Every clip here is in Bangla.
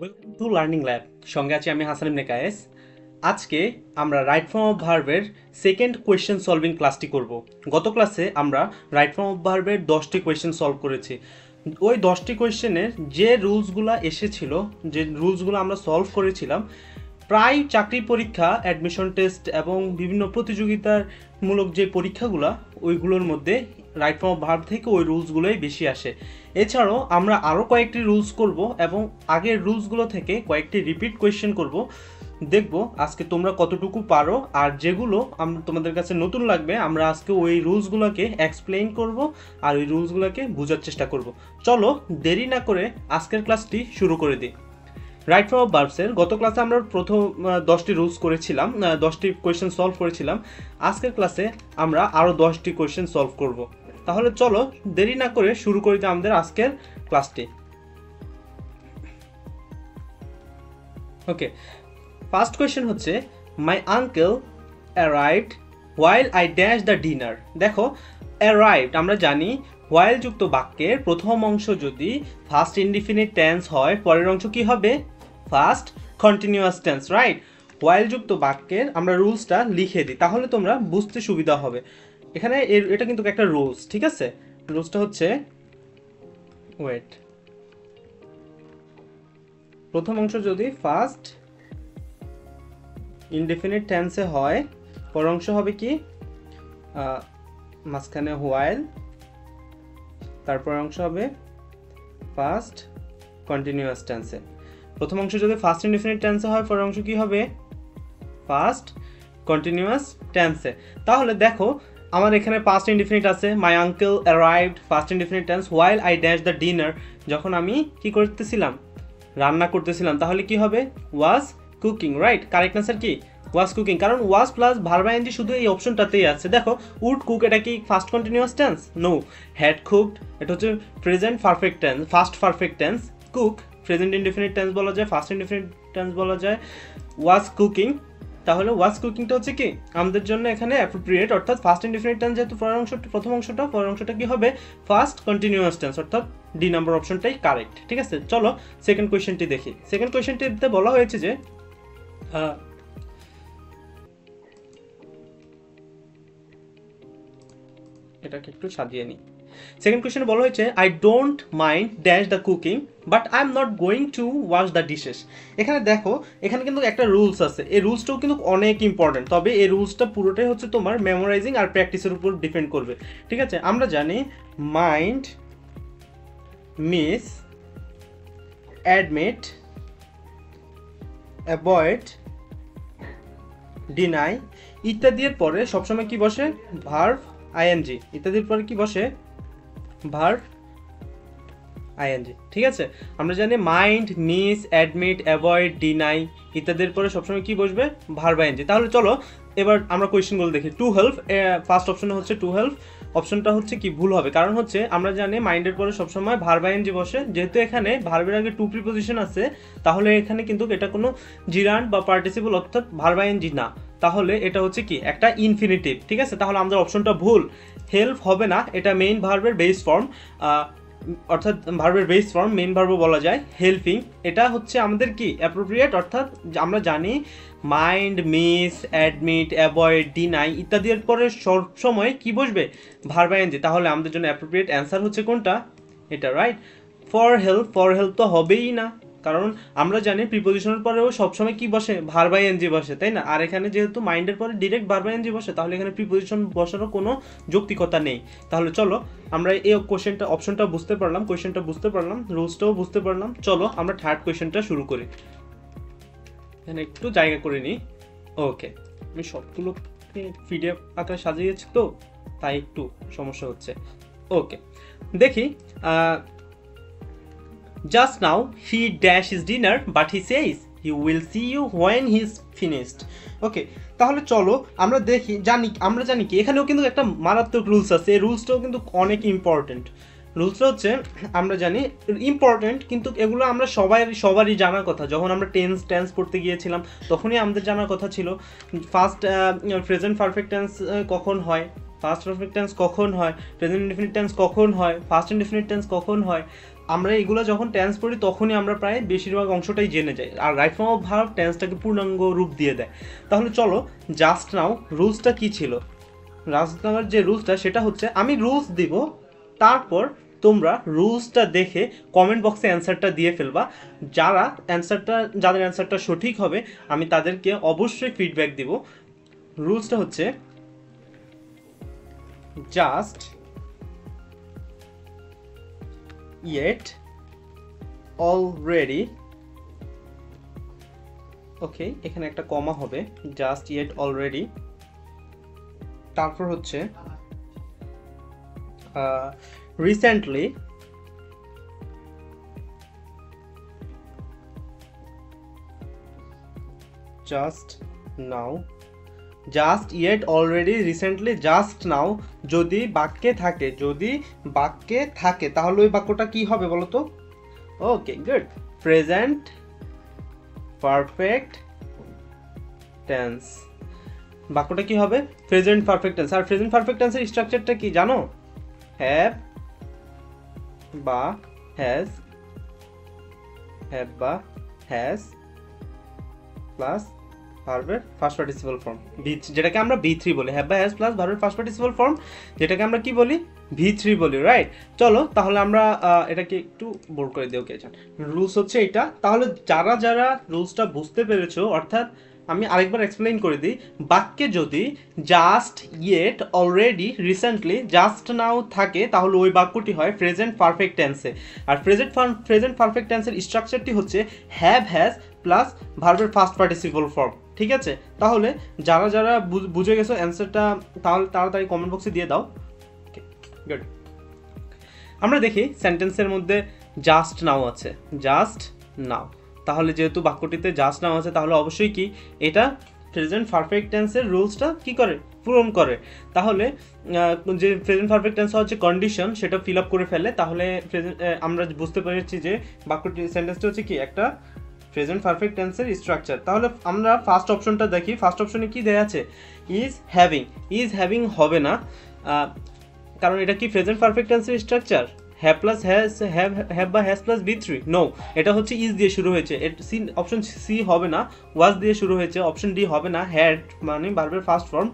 Welcome to learning lab. সঙ্গে আছি আমি হাসান ইবনে কায়েস। আজকে আমরা রাইট ফর্ম অফ ভার্বের সেকেন্ড কোয়েশ্চেন সলভিং ক্লাসটি করব। গত ক্লাসে আমরা রাইট ফর্ম অফ ভার্বের 10টি কোয়েশ্চেন সলভ করেছি। ওই 10টি কোয়েশ্চেনের যে রুলসগুলো এসেছিল, যে রুলসগুলো আমরা সলভ করেছিলাম, প্রায় চাকরি পরীক্ষা, অ্যাডমিশন টেস্ট এবং বিভিন্ন প্রতিযোগিতামূলক যে পরীক্ষাগুলো, ওইগুলোর মধ্যে রাইট ফর্ম অফ ভার্ব থেকে ওই রুলসগুলোই বেশি আসে। এছাড়াও আমরা আরও কয়েকটি রুলস করব এবং আগের রুলসগুলো থেকে কয়েকটি রিপিট কোয়েশ্চেন করব। দেখব আজকে তোমরা কতটুকু পারো, আর যেগুলো তোমাদের কাছে নতুন লাগবে আমরা আজকে ওই রুলসগুলোকে এক্সপ্লেইন করব আর ওই রুলসগুলোকে বোঝার চেষ্টা করব। চলো দেরি না করে আজকের ক্লাসটি শুরু করে দিই। রাইট ফর্ম অফ ভার্বসের গত ক্লাসে আমরা প্রথম 10টি রুলস করেছিলাম, 10টি কোয়েশ্চেন সলভ করেছিলাম। আজকের ক্লাসে আমরা আরও 10টি কোয়েশ্চেন সলভ করব। তাহলে চলো দেরি না করে শুরু করে দিই আমাদের আজকের ক্লাসটি। ওকে, ফার্স্ট কোয়েশ্চেন হচ্ছে মাই uncle arrived while I dash the dinner. দেখো, অ্যারাইভড আমরা জানি হোয়াইল যুক্ত বাক্যের প্রথম অংশ যদি ফার্স্ট ইনডিফিনিট টেন্স হয়, পরের অংশ কি হবে? First continuous tense, right? While যুক্ত বাক্যের আমরা রুলসটা লিখে দিই, তাহলে তোমরা বুঝতে সুবিধা হবে। এখানে এটা কিন্তু একটা রুলস, ঠিক আছে? রুলসটা হচ্ছে ওয়েট, প্রথম অংশ যদি ফার্স্ট ইনডিফিনিট টেন্সে হয়, পর অংশ হবে কি? মাঝখানে হোয়াইল, তারপর অংশ হবে ফার্স্ট কন্টিনিউয়াস টেন্সে। প্রথম অংশ যদি ফার্স্ট ইনডিফিনিট টেন্সে হয়, পর অংশ কি হবে? ফার্স্ট কন্টিনিউয়াস টেন্সে। তাহলে দেখো, আমার এখানে পাস্ট ইনডিফিনিট আছে, my uncle arrived, first indefinite tense, while I dash the dinner, যখন আমি কি করতেছিলাম? রান্না করতেছিলাম। তাহলে কি হবে? Was cooking, right? Correct answer কি? ওয়াজ কুকিং, কারণ ওয়াজ প্লাস ভার্ব আইএনজি শুধু এই অপশনটাতেই আছে। দেখো, উড কুক, এটা কি past continuous tense? No. Had cooked, এটা হচ্ছে present perfect tense, past perfect tense. Cook present indefinite tense বলা যায়, ফার্স্ট ইনডিফিনিট টেন্স বলা যায়। ওয়াজ কুকিং, তাহলে ওয়াজ কুকিংটা হচ্ছে কি আমাদের জন্য এখানে অ্যাপ্রোপ্রিয়েট, অর্থাৎ ফার্স্ট ইনডিফিনিট টেন্স যেহেতু প্রথম অংশটা, পরের অংশটা কি হবে? ফার্স্ট কন্টিনিউয়াস টেন্স, অর্থাৎ ডি নাম্বার অপশনটাই কারেক্ট, ঠিক আছে? চলো সেকেন্ড কোয়েশ্চেনটি দেখি। সেকেন্ড কোয়েশ্চেনটিতে বলা হয়েছে যে এটাকে একটু সাজিয়ে নিই। সেকেন্ড কোয়েশ্চেনে বলা হয়েছে I don't mind dash the cooking but I am not going to wash the dishes. এখানে দেখো, এখানে কিন্তু একটা রুলস আছে, এই রুলসটাও কিন্তু অনেক ইম্পর্টেন্ট, তবে এই রুলসটা পুরোটাই হচ্ছে তোমার মেমোরাইজিং আর প্র্যাকটিসের উপর ডিপেন্ড করবে, ঠিক আছে? আমরা জানি mind, miss, admit, avoid, deny ইত্যাদির পরে সবসময় কি বসে? Verb I N G. ইত্যাদির পরে কি বসে? ভার্ব আইএনজি, ঠিক আছে? আমরা জানি mind, miss, admit, avoid, deny ইত্যাদির পরে সবসময় কি বসবে? Verb I N G. তাহলে চলো এবার আমরা কোয়েশ্চেনগুলো দেখি। টু হেল্প, ফার্স্ট অপশনে হচ্ছে টু হেল্প, অপশনটা হচ্ছে কি ভুল হবে, কারণ হচ্ছে আমরা জানি মাইন্ডের পরে সবসময় ভার্ব আইএনজি বসে, যেহেতু এখানে ভার্বের আগে টু প্রিপোজিশন আছে, তাহলে এখানে কিন্তু এটা কোনো জিরান্ড বা পার্টিসিপল অর্থাৎ ভার্ব আইএনজি না, তাহলে এটা হচ্ছে কি একটা ইনফিনিটিভ, ঠিক আছে? তাহলে আমাদের অপশনটা ভুল, হেল্প হবে না, এটা মেইন ভার্বের বেস ফর্ম, অর্থাৎ ভার্বের বেস ফর্ম মেইন ভার্বও বলা যায়। হেল্পিং, এটা হচ্ছে আমাদের কি অ্যাপ্রোপ্রিয়েট, অর্থাৎ আমরা জানি mind, miss, admit, avoid, deny ইত্যাদির পরে সব সময় কি বসবে? Verb I N G. তাহলে আমাদের জন্য অ্যাপ্রোপ্রিয়েট অ্যান্সার হচ্ছে কোনটা? এটা, রাইট? ফর হেল্প তো হবেই না, কারণ আমরা জানি প্রিপোজিশনের পরেও সবসময় কি বসে? ভার্ব আইএনজি বসে, তাই না? আর এখানে যেহেতু মাইন্ডের পরে ডিরেক্ট ভার্ব আইএনজি বসে, তাহলে এখানে প্রিপোজিশন বসারও কোনো যৌক্তিকতা নেই। তাহলে চলো আমরা এই কোশ্চেনটা, অপশনটা বুঝতে পারলাম, কোশ্চেনটা বুঝতে পারলাম, রুলসটাও বুঝতে পারলাম। চলো আমরা থার্ড কোশ্চেনটা শুরু করি। এখানে একটু জায়গা করে নিই। ওকে, আমি সবগুলো পিডিএফ আকারে সাজিয়েছি তো, তাই একটু সমস্যা হচ্ছে। ওকে, দেখি। Just now he dash his dinner but he says he will see you when he's finished. ওকে, তাহলে চলো আমরা দেখি, আমরা জানি কি এখানেও কিন্তু একটা মারাত্মক রুলস আছে, এই রুলসটাও কিন্তু অনেক ইম্পর্টেন্ট। রুলসটা হচ্ছে আমরা জানি ইম্পর্টেন্ট, কিন্তু এগুলো আমরা সবারই জানার কথা। যখন আমরা টেন্স পড়তে গিয়েছিলাম তখনই আমাদের জানার কথা ছিল ফার্স্ট প্রেজেন্ট পারফেক্ট টেন্স কখন হয়, ফার্স্ট পারফেক্ট টেন্স কখন হয়, প্রেজেন্ট ইনডিফিনিট টেন্স কখন হয়, ফার্স্ট ইনডিফিনিট টেন্স কখন হয়। আমরা এগুলো যখন টেন্স পড়ি তখনই আমরা প্রায় বেশিরভাগ অংশটাই জেনে যাই, আর রাইট ফর্ম অফ ভার্ব টেন্সটাকে পূর্ণাঙ্গ রূপ দিয়ে দেয়। তাহলে চলো জাস্ট নাও রুলসটা কি ছিল। জাস্ট নাওয়ের যে রুলসটা সেটা হচ্ছে, আমি রুলস দিব, তারপর তোমরা রুলসটা দেখে কমেন্ট বক্সে অ্যান্সারটা দিয়ে ফেলবা। যাদের অ্যান্সারটা সঠিক হবে আমি তাদেরকে অবশ্যই ফিডব্যাক দিব। রুলসটা হচ্ছে জাস্ট yet already, ওকে এখানে একটা কমা হবে, জাস্ট yet already, তারপর হচ্ছে recently, just now, just yet already, recently, just now যদি বাক্যে থাকে তাহলে ওই বাক্যটা কি হবে বলো তো? Okay good, present perfect tense. বাক্যটা কি হবে? Present perfect tense. আর প্রেজেন্ট পারফেক্ট টেন্সের স্ট্রাকচারটা কি জানো? হ্যাভ বা হ্যাজ প্লাস ভার্বের ফার্স্ট পার্টিসিপল ফর্ম, যেটাকে আমরা V3 বলি। হ্যাভ বা হ্যাজ প্লাস ভার্বের ফার্স্ট পার্টিসিপল ফর্ম, যেটাকে আমরা কি বলি? V3 বলি, রাইট? চলো তাহলে আমরা এটাকে একটু বোল্ড করে দিই। ওকে, রুলস হচ্ছে এটা। তাহলে যারা রুলসটা বুঝতে পেরেছো, অর্থাৎ আমি আরেকবার এক্সপ্লেইন করে দিই, বাক্যে যদি just, yet, already, recently, just now থাকে তাহলে ওই বাক্যটি হয় প্রেজেন্ট পারফেক্ট টেন্সে। আর প্রেজেন্ট পারফেক্ট টেন্সের স্ট্রাকচারটি হচ্ছে হ্যাভ, হ্যাজ প্লাস ভার্বের ফার্স্ট পার্টিসিপল ফর্ম। ঠিক আছে, তাহলে যারা বুঝে গেছো অ্যান্সারটা তাহলে তাড়াতাড়ি কমেন্ট বক্সে দিয়ে দাও। Okay good. আমরা দেখি সেন্টেন্সের মধ্যে জাস্ট নাও আছে, জাস্ট নাও। তাহলে যেহেতু বাক্যটিতে জাস্ট নাও আছে তাহলে অবশ্যই কি এটা প্রেজেন্ট পারফেক্ট টেন্সের রুলসটা কি করে? পূরণ করে। তাহলে যে প্রেজেন্ট পারফেক্ট টেন্স হচ্ছে কন্ডিশন, সেটা ফিল আপ করে ফেলে। তাহলে আমরা বুঝতে পেরেছি যে বাক্যটি, সেন্টেন্সটা হচ্ছে কি একটা প্রেজেন্ট পারফেক্ট টেন্সের স্ট্রাকচার। তাহলে আমরা ফার্স্ট অপশনটা দেখি। ফার্স্ট অপশনে কি দেয়া আছে? ইজ হ্যাভিং হবে না, কারণ এটা কি প্রেজেন্ট পারফেক্ট টেন্সের স্ট্রাকচার? হ্যাভ প্লাস হ্যাভ বা হ্যাজ প্লাস V3, নো, এটা হচ্ছে ইজ দিয়ে শুরু হয়েছে। অপশন সি হবে না, ওয়াজ দিয়ে শুরু হয়েছে। অপশন ডি হবে না, হ্যাড মানে ভার্বের first form,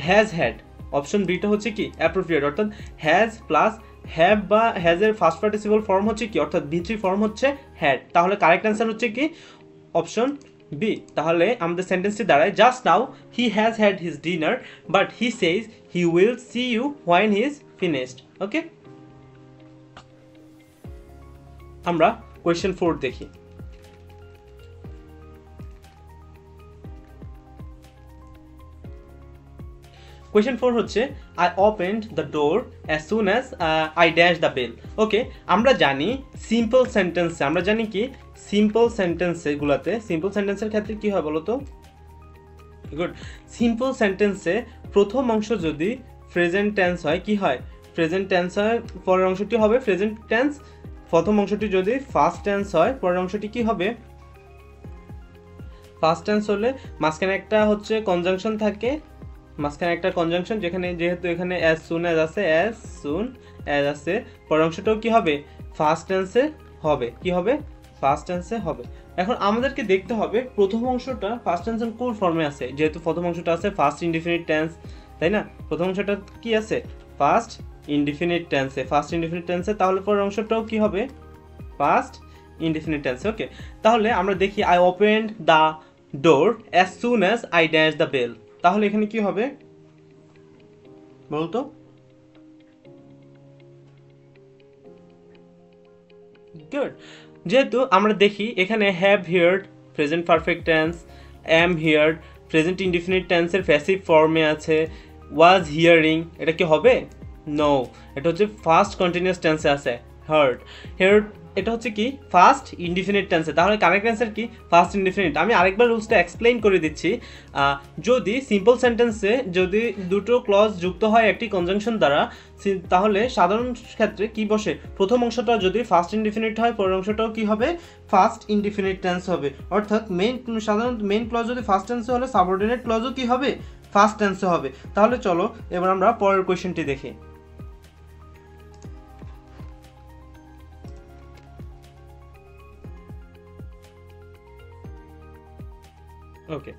has had. Option beta হচ্ছে কি অ্যাপ্রোপ্রিয়েট, অর্থাৎ হ্যাজ প্লাস হ্যাভ বা হ্যাজের ফার্স্ট পার্টিসিপল ফর্ম হচ্ছে কি, অর্থাৎ V3 ফর্ম হচ্ছে হ্যাড। তাহলে কারেক্ট অ্যান্সার হচ্ছে কি অপশন বি। তাহলে আমাদের সেন্টেন্সটি দাঁড়ায় just now he has had his dinner but he says he will see you when he is finished. Okay, আমরা কোয়েশ্চেন 4 দেখি। কোয়েশ্চেন 4 হচ্ছে I opened the door as soon as I dash the bell. Okay, আমরা জানি সিম্পল সেন্টেন্সে, আমরা জানি কি সিম্পল সেন্টেন্সেগুলোতে, সিম্পল সেন্টেন্সের ক্ষেত্রে কি হয় বলো তো? গুড, সিম্পল সেন্টেন্সে প্রথম অংশ যদি প্রেজেন্ট টেন্স হয়, কি হয়? প্রেজেন্ট টেন্স হয়, পরের অংশটি হবে প্রেজেন্ট টেন্স। প্রথম অংশটি যদি ফার্স্ট টেন্স হয়, পরের অংশটি কি হবে? ফার্স্ট টেন্স হলে মাঝখানে একটা হচ্ছে কনজাংশন থাকে, মাঝখানে একটা কনজাংশন, যেখানে যেহেতু এখানে অ্যাজ সুন অ্যাজ আছে, অ্যাজ সুন অ্যাজ আছে, পরের অংশটাও কি হবে? ফার্স্ট টেন্সে হবে। কি হবে? ফার্স্ট টেন্সে হবে। এখন আমাদেরকে দেখতে হবে প্রথম অংশটা ফার্স্ট টেন্সের কোন ফর্মে আছে। যেহেতু প্রথম অংশটা আছে ফার্স্ট ইনডিফিনিট টেন্স, তাই না? প্রথম অংশটা কি আছে? ফার্স্ট ইনডিফিনিট টেন্সে, ফার্স্ট ইনডিফিনিট টেন্সে, তাহলে পরের অংশটাও কি হবে? ফার্স্ট ইনডিফিনিট টেন্সে। ওকে, তাহলে আমরা দেখি I opened the door as soon as I dash the bell. তাহলে এখানে কি হবে বলতো? গুড, যেহেতু আমরা দেখি এখানে have heard present perfect tense, am heard present indefinite টেন্সের প্যাসিভ ফর্মে আছে, ওয়াজ হিয়ারিং, এটা কি হবে? নো, এটা হচ্ছে ফার্স্ট কন্টিনিউয়াস টেন্সে আছে, হার্ড। এটা হচ্ছে কি ফার্স্ট ইনডিফিনিট টেন্সে। তাহলে কারেক্ট অ্যান্সার কি? First indefinite. আমি আরেকবার রুলসটা এক্সপ্লেইন করে দিচ্ছি। যদি সিম্পল সেন্টেন্সে যদি দুটো ক্লজ যুক্ত হয় একটি কনজাংশন দ্বারা, তাহলে সাধারণ ক্ষেত্রে কি বসে? প্রথম অংশটা যদি ফার্স্ট ইনডিফিনিট হয়, পরের অংশটাও কি হবে? ফার্স্ট ইনডিফিনিট টেন্স হবে। অর্থাৎ সাধারণত মেইন ক্লজ যদি ফার্স্ট টেন্সে হলে সাবঅর্ডিনেট ক্লজও কি হবে? ফার্স্ট টেন্সে হবে। তাহলে চলো এবার আমরা পরের কোয়েশ্চেনটি দেখি। ওকে,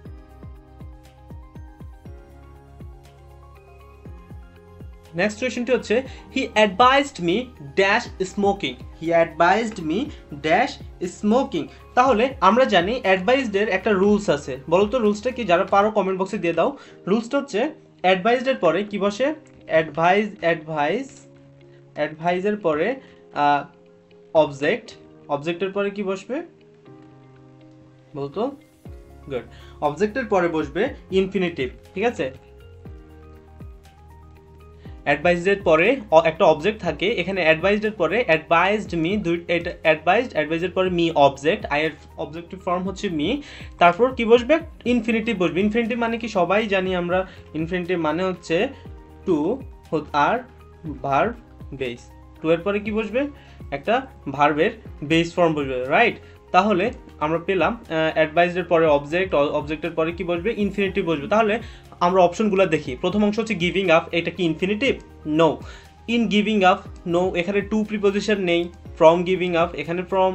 নেক্সট কোয়েশ্চনটি হচ্ছে হি advised me dash smoking. He advised me dash smoking. তাহলে আমরা জানি অ্যাডভাইজডের একটা রুলস আছে, বলো তো রুলসটা কি? যারা পারো কমেন্ট বক্সে দিয়ে দাও। রুলসটা হচ্ছে অ্যাডভাইজডের পরে কি বসে? অ্যাডভাইজের পরে অবজেক্ট, অবজেক্টের পরে কি বসবে বলতো? গুড, অবজেক্টের পরে বসবে ইনফিনিটিভ, ঠিক আছে? অ্যাডভাইজের পরে একটা অবজেক্ট থাকে, এখানে অ্যাডভাইজের পরে অ্যাডভাইজড মি, এটা অ্যাডভাইজের পরে মি অবজেক্ট, আই এর অবজেক্টিভ ফর্ম হচ্ছে মি, তারপর কি বসবে? ইনফিনিটিভ বসবে। ইনফিনিটিভ মানে কি সবাই জানি আমরা, ইনফিনিটিভ মানে হচ্ছে টু আর ভার্ব বেস, টু এর পরে কি বসবে? একটা ভার্বের বেস ফর্ম বসবে, রাইট? তাহলে আমরা পেলাম অ্যাডভাইজের পরে অবজেক্ট, অবজেক্টের পরে কি বসবে? ইনফিনিটিভ বসবে। তাহলে আমরা অপশনগুলো দেখি। প্রথম অংশ হচ্ছে গিভিং আপ, এটা কি infinitive? No. In giving up no, এখানে টু প্রিপোজিশন নেই। ফ্রম গিভিং আপ, এখানে ফ্রম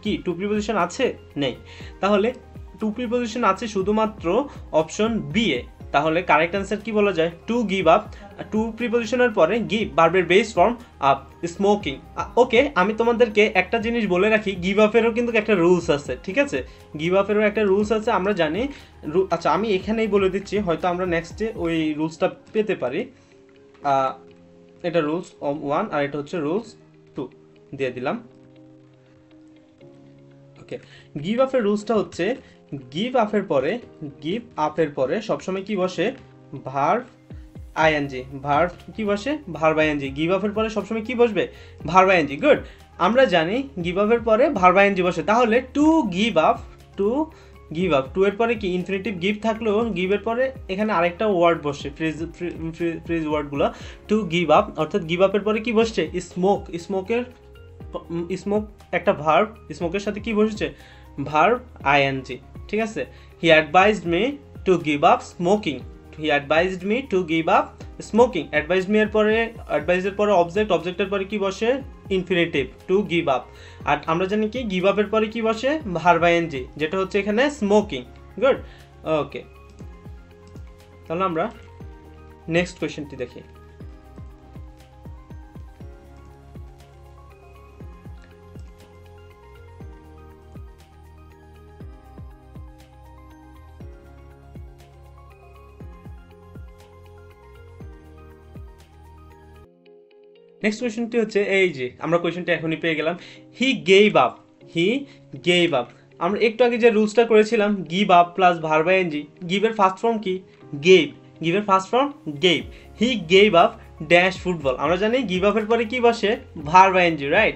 কি টু প্রিপোজিশন আছে? নেই। তাহলে টু প্রিপোজিশন আছে শুধুমাত্র অপশন বি এ। তাহলে কারেক্ট অ্যান্সার কি বলা যায়? টু গিভ আপ, টু প্রিপোজিশনের পরে গিভ ভার্বের বেস ফর্ম আপ, স্মোকিং। ওকে, আমি তোমাদেরকে একটা জিনিস বলে রাখি, গিভ আপেরও কিন্তু একটা রুলস আছে, ঠিক আছে? গিভ আপেরও একটা রুলস আছে, আমরা জানি। আচ্ছা, আমি এখানেই বলে দিচ্ছি, হয়তো আমরা নেক্সটে ওই রুলসটা পেতে পারি। এটা রুলস 1 আর এটা হচ্ছে রুলস 2 দিয়ে দিলাম। ওকে, গিভ আপের রুলসটা হচ্ছে গিভ আপের পরে সবসময় কি বসে? Verb ING. ভার্ব কি বসে? Verb ING. গিভ আপের পরে সবসময় কি বসবে? Verb ING. গুড, আমরা জানি গিভ আপের পরে ভার্ব আইএনজি বসে। তাহলে টু গিভ আপ, টু এর পরে কি ইনফিনিটিভ গিভ থাকলেও গিভের পরে এখানে আরেকটা ওয়ার্ড বসে, ফ্রেজ ওয়ার্ডগুলো। টু গিভ আপ, অর্থাৎ গিভ আপের পরে কি বসছে? স্মোক। স্মোক একটা ভার্ব, স্মোকের সাথে কি বসেছে? ভার্ব আইএনজি, ঠিক আছে? He advised me to give up smoking. He advised me to give up smoking. Advise me এর পরে, অ্যাডভাইজের পরে অবজেক্ট, অবজেক্টের পরে কি বসে? Infinitive to give up. আর আমরা জানি কি গিভ আপের পরে কি বসে? ভার্ব আইএনজি, যেটা হচ্ছে এখানে স্মোকিং। গুড, ওকে। তাহলে আমরা নেক্সট কোয়েশ্চেনটি দেখি। নেক্সট কোয়েশ্চেনটি হচ্ছে এই যে আমরা কোয়েশ্চেনটা এখনই পেয়ে গেলাম, he gave up. He gave up, আমরা একটু আগে যে রুলসটা করেছিলাম give up plus verb ING. গিভের ফার্স্ট ফর্ম কি? গেভ। গিভের first form gave. He gave up dash football. আমরা জানি গিভ আপের পরে কি বসে? Verb ING, right?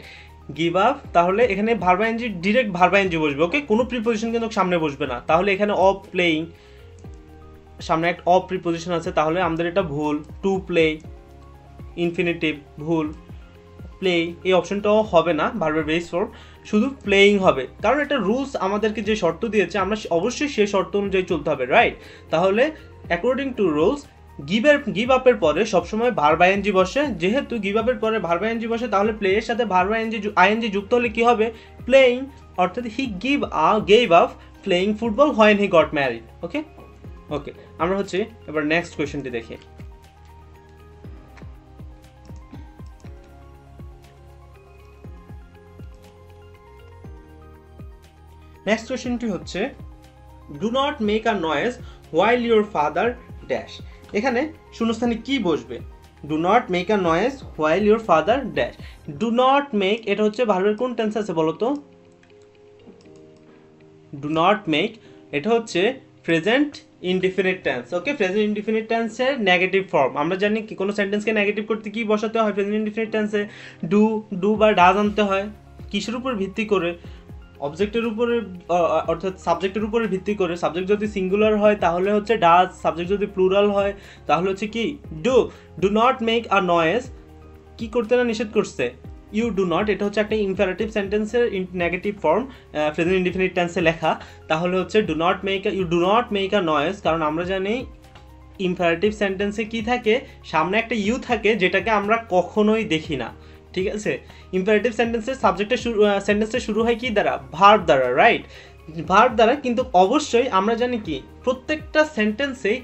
Give up, তাহলে এখানে verb ING, direct verb ING বসবে, ওকে? কোনো প্রিপোজিশন কিন্তু সামনে বসবে না। তাহলে এখানে অফ প্লেইং, সামনে একটা অফ প্রিপোজিশন আছে, তাহলে আমাদের এটা ভুল। টু প্লে ইনফিনিটিভ ভুল। প্লে এই অপশনটাও হবে না, ভার্বের বেস ফর্ম, শুধু প্লেইং হবে। কারণ এটা রুলস আমাদেরকে যে শর্ত দিয়েছে, আমরা অবশ্যই সেই শর্ত অনুযায়ী চলতে হবে, রাইট? তাহলে অ্যাকর্ডিং টু রুলস গিভ আপের পরে সবসময় ভার্ব আইএনজি বসে। যেহেতু গিভ আপের পরে ভার্ব আইএনজি বসে, তাহলে প্লে এর সাথে ভার্ব আইএনজি যুক্ত হলে কি হবে? প্লেইং, অর্থাৎ he gave up playing football when he got married. Okay, okay. আমরা হচ্ছে এবার নেক্সট কোয়েশ্চেনটি দেখি। নেক্সট কোয়েশ্চেনটি হচ্ছে do not make a noise while your father dash. এখানে শূন্যস্থানে কি বসবে? Do not make a noise while your father dash. Do not make, এটা হচ্ছে ভার্বের কোন টেন্স আছে বলো তো? ডু নট মেক, এটা হচ্ছে প্রেজেন্ট ইনডিফিনিট টেন্স, ওকে? প্রেজেন্ট ইনডিফিনিট টেন্সের নেগেটিভ ফর্ম। আমরা জানি কি কোনো সেন্টেন্সকে নেগেটিভ করতে কি বসাতে হয়? প্রেজেন্ট ইনডিফিনিট টেন্সে ডু বা ডাজ আনতে হয়। কিসের উপর ভিত্তি করে? অবজেক্টের উপরে, অর্থাৎ সাবজেক্টের উপরে ভিত্তি করে। সাবজেক্ট যদি সিঙ্গুলার হয় তাহলে হচ্ছে ডাজ, সাবজেক্ট যদি প্লুরাল হয় তাহলে হচ্ছে কি? Do. Do not make a noise, কি করতে না নিষেধ করছে? ইউ ডু নট, এটা হচ্ছে একটা ইম্পারেটিভ সেন্টেন্সের নেগেটিভ ফর্ম, প্রেজেন্ট ইনডিফিনিট টেন্সে লেখা। তাহলে হচ্ছে you do not make a noise, কারণ আমরা জানি ইম্পারেটিভ সেন্টেন্সে কি থাকে? সামনে একটা ইউ থাকে, যেটাকে আমরা কখনোই দেখি না, ঠিক আছে? ইম্পারেটিভ সেন্টেন্সের সাবজেক্টের সেন্টেন্সটা শুরু হয় কি দ্বারা? ভার্ব দ্বারা, রাইট? ভার্ব দ্বারা, কিন্তু অবশ্যই আমরা জানি কি প্রত্যেকটা সেন্টেন্সেই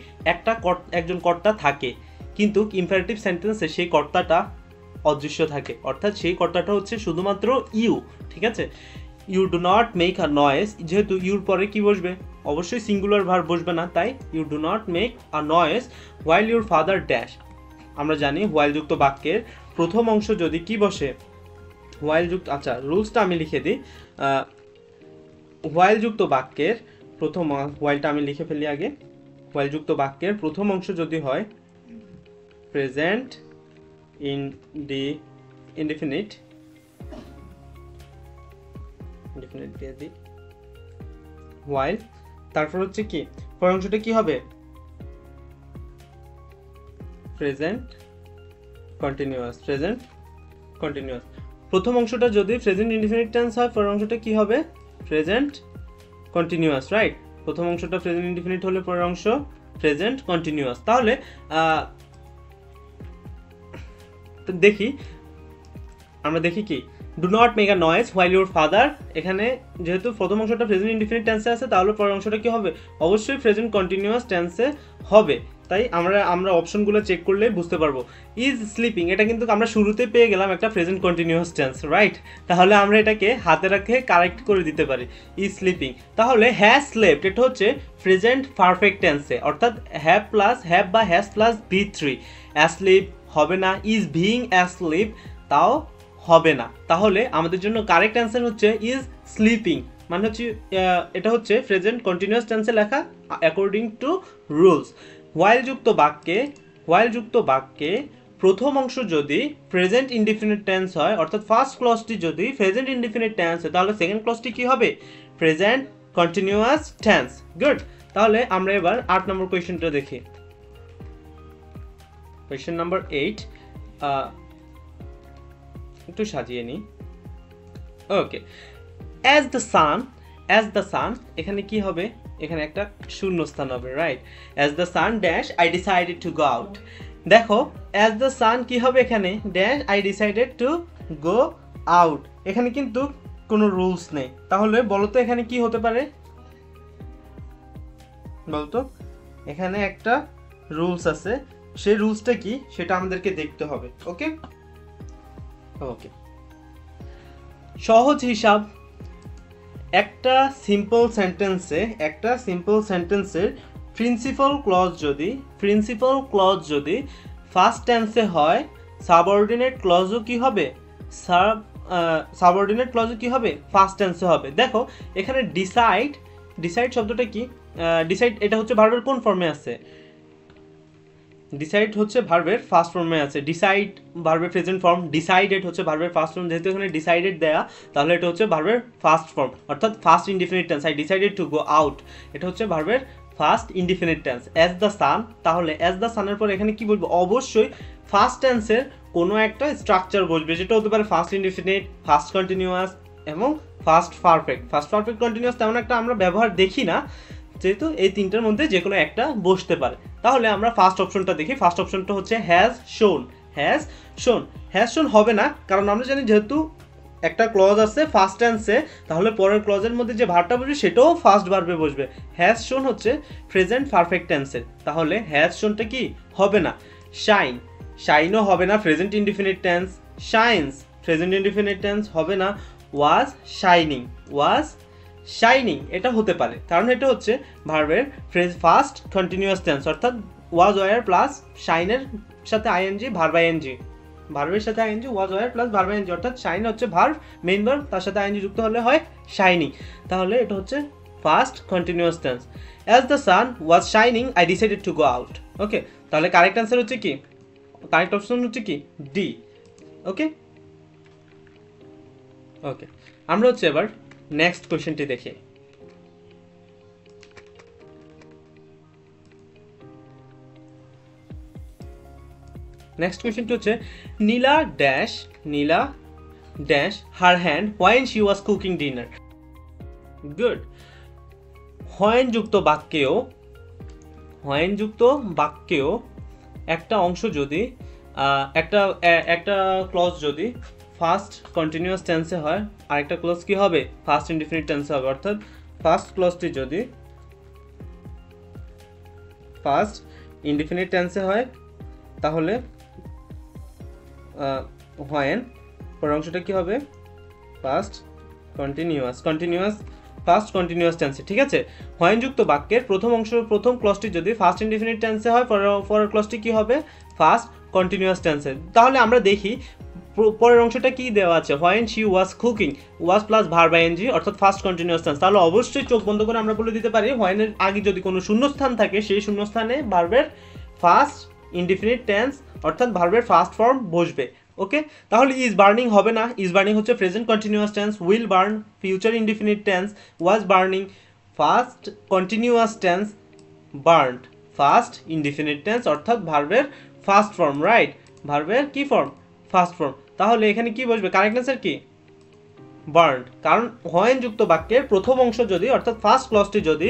একজন কর্তা থাকে, কিন্তু ইম্পারেটিভ সেন্টেন্সে সেই কর্তাটা অদৃশ্য থাকে, অর্থাৎ সেই কর্তাটা হচ্ছে শুধুমাত্র ইউ। ঠিক আছে, you do not make a noise, যেহেতু ইউর পরে কি বসবে, অবশ্যই সিঙ্গুলার ভার্ব বসবে না, তাই you do not make a noise while your father dash. আমরা জানি হোয়াইল যুক্ত বাক্যের প্রথম অংশ যদি কি বসে, হোয়াইল যুক্ত, আচ্ছা রুলসটা আমি লিখে দিই। হোয়াইল যুক্ত বাক্যের প্রথম, হোয়াইলটা আমি লিখে ফেলি আগে। হোয়াইল যুক্ত বাক্যের প্রথম অংশ যদি হয় প্রেজেন্ট ইনডিফিনিট দিয়ে দিই হোয়াইল, তারপর হচ্ছে কি পরের অংশটা কি হবে, প্রেজেন্ট কন্টিনিউয়াস। প্রেজেন্ট কন্টিনিউয়াস প্রথম অংশটা যদি প্রেজেন্ট ইনডিফিনিট টেন্স হয়, পরের অংশটা কি হবে, প্রেজেন্ট কন্টিনিউয়াস, রাইট। প্রথম অংশটা প্রেজেন্ট ইনডিফিনিট হলে পরের অংশ প্রেজেন্ট কন্টিনিউয়াস। তাহলে আমরা দেখি কি, do not make a noise while your father, এখানে যেহেতু প্রথম অংশটা প্রেজেন্ট ইনডিফিনিট টেন্সে আছে, তাহলে পরের অংশটা কি হবে, অবশ্যই প্রেজেন্ট কন্টিনিউয়াস টেন্সে হবে। তাই আমরা অপশনগুলো চেক করলে বুঝতে পারবো। ইজ স্লিপিং, এটা কিন্তু আমরা শুরুতে পেয়ে গেলাম একটা প্রেজেন্ট কন্টিনিউয়াস টেন্স, রাইট। তাহলে আমরা এটাকে হাতে রাখে কারেক্ট করে দিতে পারি, ইজ স্লিপিং। তাহলে হ্যাজ স্লেপ্ট, এটা হচ্ছে প্রেজেন্ট পারফেক্ট টেন্সে, অর্থাৎ হ্যাভ প্লাস হ্যাভ বা হ্যাজ প্লাস V3। অ্যাসলিপ হবে না, ইজ বিং অ্যাসলিপ তাও হবে না। তাহলে আমাদের জন্য কারেক্ট অ্যান্সার হচ্ছে ইজ স্লিপিং, মানে হচ্ছে এটা হচ্ছে প্রেজেন্ট কন্টিনিউয়াস টেন্সে লেখা অ্যাকর্ডিং টু রুলস। হোয়াইল যুক্ত বাক্যে প্রথম অংশ যদি প্রেজেন্ট ইনডিফিনিট টেন্স হয়, অর্থাৎ ফার্স্ট ক্লজটি যদি প্রেজেন্ট ইনডিফিনিট টেন্স হয়, তাহলে সেকেন্ড ক্লজটি কি হবে, প্রেজেন্ট কন্টিনিউয়াস টেন্স। গুড। তাহলে আমরা এবার 8 নম্বর কোয়েশ্চেনটা দেখি। কোয়েশ্চেন নাম্বার 8, একটু সাজিয়ে নিই। ওকে, অ্যাজ দ্য সান, এখানে কি হবে, এখানে একটা শূন্যস্থান হবে, right. As the sun dash I decided to go out. দেখো অ্যাজ দ্য সান কি হবে, এখানে dash I decided to go out, এখানে কিন্তু কোনো রুলস নেই। তাহলে বলতো এখানে কি হতে পারে, বলতো এখানে একটা রুলস আছে, সেই রুলসটা কি সেটা আমাদেরকে দেখতে হবে। ওকে, সহজ হিসাব, একটা সিম্পল সেন্টেন্সের প্রিন্সিপাল ক্লজ যদি ফার্স্ট টেন্সে হয়, সাবঅর্ডিনেট ক্লজও কি হবে, ফার্স্ট টেন্সে হবে। দেখো এখানে ডিসাইড শব্দটা কি, ডিসাইড এটা হচ্ছে ভার্বের কোন ফর্মে আছে, ডিসাইড হচ্ছে ভার্বের ফার্স্ট ফর্মে আছে। ডিসাইড ভার্বের প্রেজেন্ট ফর্ম, ডিসাইডেড হচ্ছে ভার্বের ফার্স্ট ফর্ম, যেহেতু এখানে ডিসাইডেড দেয়া তাহলে এটা হচ্ছে ভার্বের ফার্স্ট ফর্ম, অর্থাৎ first indefinite tense. I decided to go out, এটা হচ্ছে ভার্বের first indefinite tense. As the সান, তাহলে অ্যাজ দ্য সানের পর এখানে কি বলবো, অবশ্যই ফার্স্ট টেন্সের কোনো একটা স্ট্রাকচার বসবে, যেটা হতে পারে ফার্স্ট ইনডিফিনিট, ফার্স্ট কন্টিনিউয়াস এবং first perfect. First perfect continuous তেমন একটা আমরা ব্যবহার দেখি না, যেহেতু এই তিনটার মধ্যে যে কোনো একটা বসতে পারে। তাহলে আমরা ফার্স্ট অপশনটা দেখি। ফার্স্ট অপশনটা হচ্ছে হ্যাজ শোন হবে না, কারণ আমরা জানি যেহেতু একটা ক্লজ আছে ফার্স্ট টেন্সে, তাহলে পরের ক্লজের মধ্যে যে ভার্বটা বসবে সেটাও ফার্স্ট ভার্বে বসবে। হ্যাজ শোন হচ্ছে প্রেজেন্ট পারফেক্ট টেন্সের, তাহলে হ্যাজ শোনটা কি হবে না। শাইনও হবে না, present indefinite tense. Shines present indefinite tense হবে না। ওয়াজ শাইনিং এটা হতে পারে, কারণ এটা হচ্ছে ভার্বের ফার্স্ট কন্টিনিউয়াস টেন্স, অর্থাৎ ওয়াজ ওয়ার প্লাস শাইনের সাথে আইএনজি, ভার্বের সাথে ING, was were plus verb ING, অর্থাৎ শাইন হচ্ছে ভার্ব, মেইন ভার্ব, তার সাথে আইএনজি যুক্ত হলে হয় শাইনিং। তাহলে এটা হচ্ছে first continuous tense. As the sun was shining I decided to go out. Okay, তাহলে কারেক্ট অ্যান্সার হচ্ছে কি, কারেক্ট অপশন হচ্ছে কি ডি। ওকে, আমরা হচ্ছে এবার নেক্সট কোয়েশ্চেনটি দেখি। নেক্সট কোয়েশ্চেনটি হচ্ছে Nila dash her hand when she was cooking dinner. Good. When যুক্ত বাক্যেও একটা অংশ যদি একটা ক্লজ যদি ফার্স্ট কন্টিনিউয়াস টেন্সে হয়, আরেকটা ক্লজ কি হবে, ফার্স্ট ইনডিফিনিট টেন্সে হবে, অর্থাৎ ফার্স্ট ক্লজটি যদি ফার্স্ট ইনডিফিনিট টেন্সে হয় তাহলে হোয়েন পরের অংশটা কি হবে ফার্স্ট কন্টিনিউয়াস টেন্সে। ঠিক আছে, হোয়েন যুক্ত বাক্যের প্রথম ক্লজটি যদি ফার্স্ট ইনডিফিনিট টেন্সে হয় পরের ক্লজটি কি হবে ফার্স্ট কন্টিনিউয়াস টেন্সে। তাহলে আমরা দেখি পরের অংশটা কি দেওয়া আছে, when she was cooking, was plus verb ING অর্থাৎ ফার্স্ট কন্টিনিউয়াস টেন্স। তাহলে অবশ্যই চোখ বন্ধ করে আমরা বলে দিতে পারি হোয়েনের আগে যদি কোনো শূন্যস্থান থাকে সেই শূন্যস্থানে ভার্বের ফার্স্ট ইনডিফিনিট টেন্স অর্থাৎ ভার্বের ফার্স্ট ফর্ম বসবে। ওকে, তাহলে ইজ বার্নিং হবে না, ইজ বার্নিং হচ্ছে present continuous tense, will burn future indefinite tense, was burning first continuous tense, burned first indefinite tense অর্থাৎ ভার্বের ফার্স্ট ফর্ম, রাইট, ভার্বের কি ফর্ম ফার্স্ট ফর্ম। তাহলে এখানে কি বসবে, কারেক্ট অ্যান্সার কি বার্নড, কারণ হোয়েন যুক্ত বাক্যের প্রথম অংশ যদি অর্থাৎ ফার্স্ট ক্লজটি যদি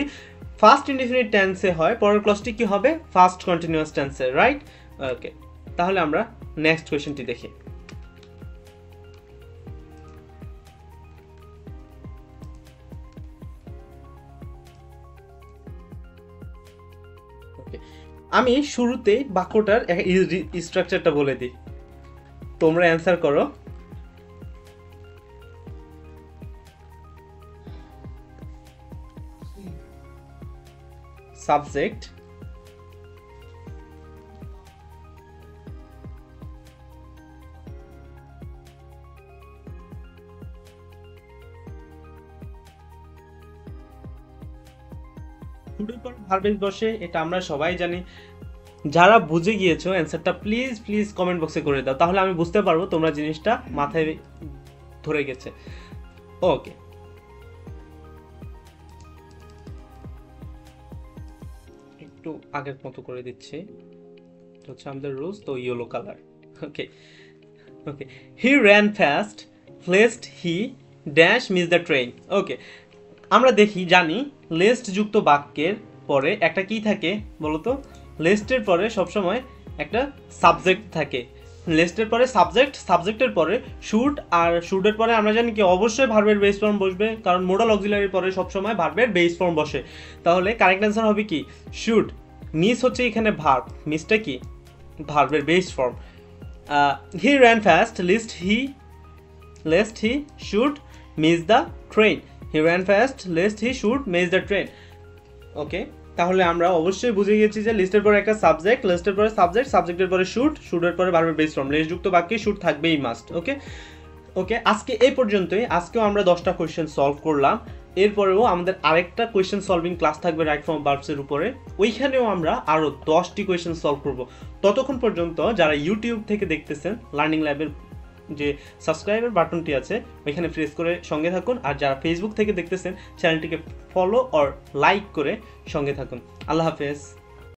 ফার্স্ট ইনডিফিনিট টেন্সে হয় পরের ক্লজটি কি হবে ফার্স্ট কন্টিনিউয়াস টেন্সে, রাইট। ওকে, তাহলে আমরা নেক্সট কোয়েশ্চেনটি দেখি। আমি শুরুতেই বাক্যটার স্ট্রাকচারটা বলে দিই, তোমরা অ্যান্সার করো। সাবজেক্ট, ভার্বের বসে, এটা আমরা সবাই জানি। যারা বুঝে গিয়েছো অ্যান্সারটা প্লিজ কমেন্ট বক্সে করে দাও, তাহলে আমি বুঝতে পারবো তোমরা জিনিসটা মাথায় ধরে গেছে। ওকে, একটু আগের মতো করে দিচ্ছি, হচ্ছে আমাদের রোজ তো yellow colour. Okay, he ran fast lest he dash miss the train. Okay, আমরা জানি লেস্ট যুক্ত বাক্যের পরে একটা কি থাকে বলতো, লেস্টের পরে সবসময় একটা সাবজেক্ট থাকে। লেস্টের পরে সাবজেক্টের পরে শুড, আর শুডের পরে আমরা জানি কি অবশ্যই ভার্বের বেস ফর্ম বসবে, কারণ মোডাল অক্সিলারির পরে সবসময় ভার্বের বেস ফর্ম বসে। তাহলে কারেক্ট অ্যান্সার হবে কি শুড। মিস হচ্ছে এখানে ভার্ব, মিসটা কি ভার্বের base form. He ran fast lest he should miss the train. He ran fast lest he should miss the train. ওকে, তাহলে আমরা অবশ্যই বুঝে গেছি যে লিস্টের পরে একটা সাবজেক্ট, লিস্টের পরে সাবজেক্টের পরে শুডের পরে ভার্বের বেস ফর্ম, লেস যুক্ত বাক্যে শুড থাকবেই মাস্ট। ওকে, আজকে এই পর্যন্তই। আজকেও আমরা 10টা কোয়েশ্চেন সলভ করলাম। এরপরেও আমাদের আরেকটা কোয়েশ্চেন সলভিং ক্লাস থাকবে রাইট ফর্ম ভার্বসের উপরে, ওইখানেও আমরা আরও 10টি কোয়েশ্চেন সলভ করব। ততক্ষণ পর্যন্ত যারা ইউটিউব থেকে দেখতেছেন লার্নিং ল্যাবের যে সাবস্ক্রাইবের বাটনটি আছে ওইখানে প্রেস করে সঙ্গে থাকুন, আর যারা ফেসবুক থেকে দেখতেছেন চ্যানেলটিকে ফলো অর লাইক করে সঙ্গে থাকুন। আল্লাহ হাফেজ।